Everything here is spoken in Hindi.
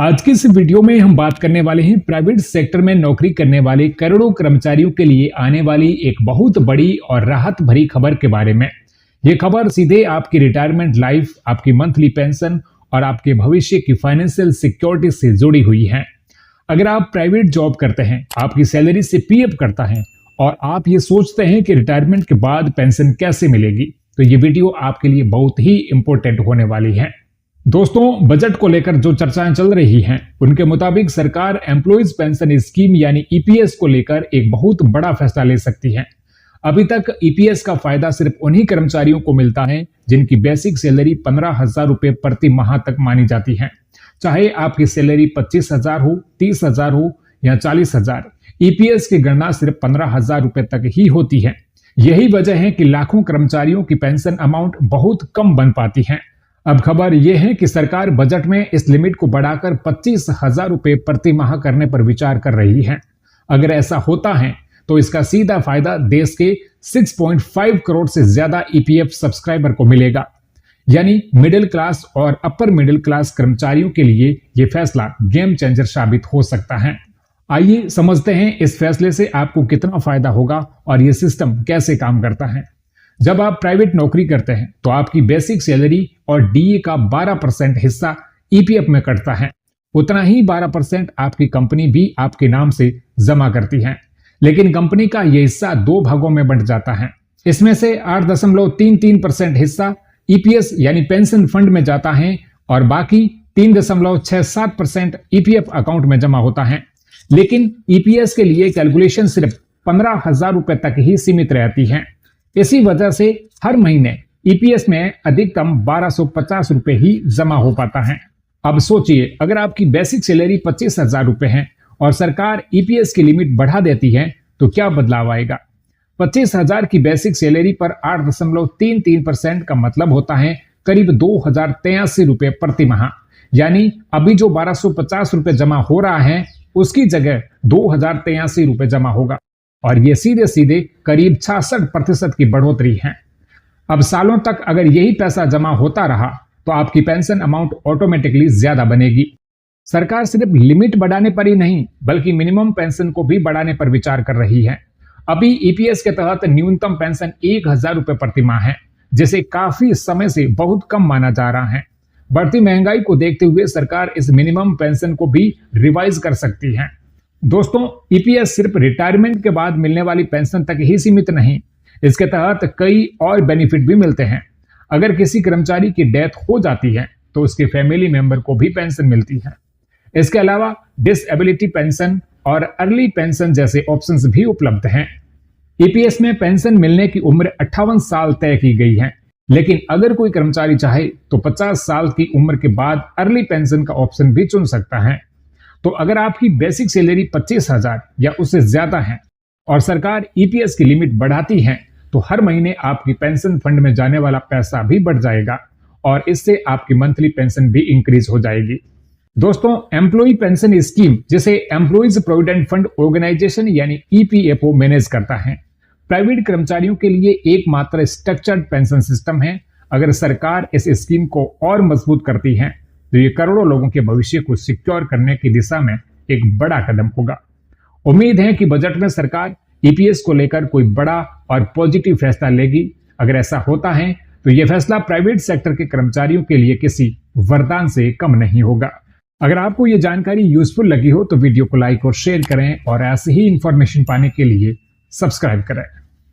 आज की इस वीडियो में हम बात करने वाले हैं प्राइवेट सेक्टर में नौकरी करने वाले करोड़ों कर्मचारियों के लिए आने वाली एक बहुत बड़ी और राहत भरी खबर के बारे में। यह खबर सीधे आपकी रिटायरमेंट लाइफ, आपकी मंथली पेंशन और आपके भविष्य की फाइनेंशियल सिक्योरिटी से जुड़ी हुई है। अगर आप प्राइवेट जॉब करते हैं, आपकी सैलरी से पीएफ करता है और आप ये सोचते हैं कि रिटायरमेंट के बाद पेंशन कैसे मिलेगी, तो ये वीडियो आपके लिए बहुत ही इंपॉर्टेंट होने वाली है। दोस्तों, बजट को लेकर जो चर्चाएं चल रही हैं, उनके मुताबिक सरकार एम्प्लॉइज पेंशन स्कीम यानी ईपीएस को लेकर एक बहुत बड़ा फैसला ले सकती है। अभी तक ईपीएस का फायदा सिर्फ उन्हीं कर्मचारियों को मिलता है जिनकी बेसिक सैलरी 15,000 रुपए प्रति माह तक मानी जाती है। चाहे आपकी सैलरी 25,000 हो, 30,000 हो या 40,000, ईपीएस की गणना सिर्फ 15,000 रुपए तक ही होती है। यही वजह है कि लाखों कर्मचारियों की पेंशन अमाउंट बहुत कम बन पाती है। अब खबर यह है कि सरकार बजट में इस लिमिट को बढ़ाकर 25,000 रुपए प्रति माह करने पर विचार कर रही है। अगर ऐसा होता है तो इसका सीधा फायदा देश के 6.5 करोड़ से ज्यादा ईपीएफ सब्सक्राइबर को मिलेगा। यानी मिडिल क्लास और अपर मिडिल क्लास कर्मचारियों के लिए यह फैसला गेम चेंजर साबित हो सकता है। आइए समझते हैं इस फैसले से आपको कितना फायदा होगा और यह सिस्टम कैसे काम करता है। जब आप प्राइवेट नौकरी करते हैं तो आपकी बेसिक सैलरी और डीए का 12% हिस्सा ईपीएफ में कटता है। उतना ही 12% आपकी कंपनी भी आपके नाम से जमा करती है, लेकिन कंपनी का यह हिस्सा दो भागों में बंट जाता है। इसमें से 8.33% हिस्सा ईपीएस यानी पेंशन फंड में जाता है और बाकी 3.67% ईपीएफ अकाउंट में जमा होता है। लेकिन ईपीएस के लिए कैलकुलेशन सिर्फ 15,000 रुपए तक ही सीमित रहती है। इसी वजह से हर महीने ईपीएस में अधिकतम 1250 रुपए ही जमा हो पाता है। अब सोचिए, अगर आपकी बेसिक सैलरी 25,000 रुपए है और सरकार ईपीएस की लिमिट बढ़ा देती है तो क्या बदलाव आएगा। 25,000 की बेसिक सैलरी पर 8.33% का मतलब होता है करीब 2,083 रुपए प्रति माह। यानी अभी जो 1250 रुपए जमा हो रहा है उसकी जगह 2,083 रुपए जमा होगा और ये सीधे सीधे करीब 66% की बढ़ोतरी है। अब सालों तक अगर यही पैसा जमा होता रहा तो आपकी पेंशन अमाउंट ऑटोमेटिकली ज्यादा बनेगी। सरकार सिर्फ लिमिट बढ़ाने पर ही नहीं बल्कि मिनिमम पेंशन को भी बढ़ाने पर विचार कर रही है। अभी ईपीएस के तहत न्यूनतम पेंशन 1,000 रुपए प्रति माह है, जिसे काफी समय से बहुत कम माना जा रहा है। बढ़ती महंगाई को देखते हुए सरकार इस मिनिमम पेंशन को भी रिवाइज कर सकती है। दोस्तों, ईपीएस सिर्फ रिटायरमेंट के बाद मिलने वाली पेंशन तक ही सीमित नहीं, इसके तहत कई और बेनिफिट भी मिलते हैं। अगर किसी कर्मचारी की डेथ हो जाती है तो उसके फैमिली मेंबर को भी पेंशन मिलती है। इसके अलावा डिसेबिलिटी पेंशन और अर्ली पेंशन जैसे ऑप्शंस भी उपलब्ध हैं। ईपीएस में पेंशन मिलने की उम्र 58 साल तय की गई है, लेकिन अगर कोई कर्मचारी चाहे तो 50 साल की उम्र के बाद अर्ली पेंशन का ऑप्शन भी चुन सकता है। तो अगर आपकी बेसिक सैलरी 25,000 या उससे ज्यादा है और सरकार ईपीएस की लिमिट बढ़ाती है तो हर महीने आपकी पेंशन फंड में जाने वाला पैसा भी बढ़ जाएगा और इससे आपकी मंथली पेंशन भी इंक्रीज हो जाएगी। दोस्तों, एम्प्लॉय पेंशन स्कीम जिसे एम्प्लॉइज प्रोविडेंट फंड ऑर्गेनाइजेशन यानी ईपीएफओ मैनेज करता है, प्राइवेट कर्मचारियों के लिए एकमात्र स्ट्रक्चर्ड पेंशन सिस्टम है। अगर सरकार इस स्कीम को और मजबूत करती है तो ये करोड़ों लोगों के भविष्य को सिक्योर करने की दिशा में एक बड़ा कदम होगा। उम्मीद है कि बजट में सरकार ईपीएस को लेकर कोई बड़ा और पॉजिटिव फैसला लेगी। अगर ऐसा होता है तो यह फैसला प्राइवेट सेक्टर के कर्मचारियों के लिए किसी वरदान से कम नहीं होगा। अगर आपको यह जानकारी यूजफुल लगी हो तो वीडियो को लाइक और शेयर करें और ऐसे ही इंफॉर्मेशन पाने के लिए सब्सक्राइब करें।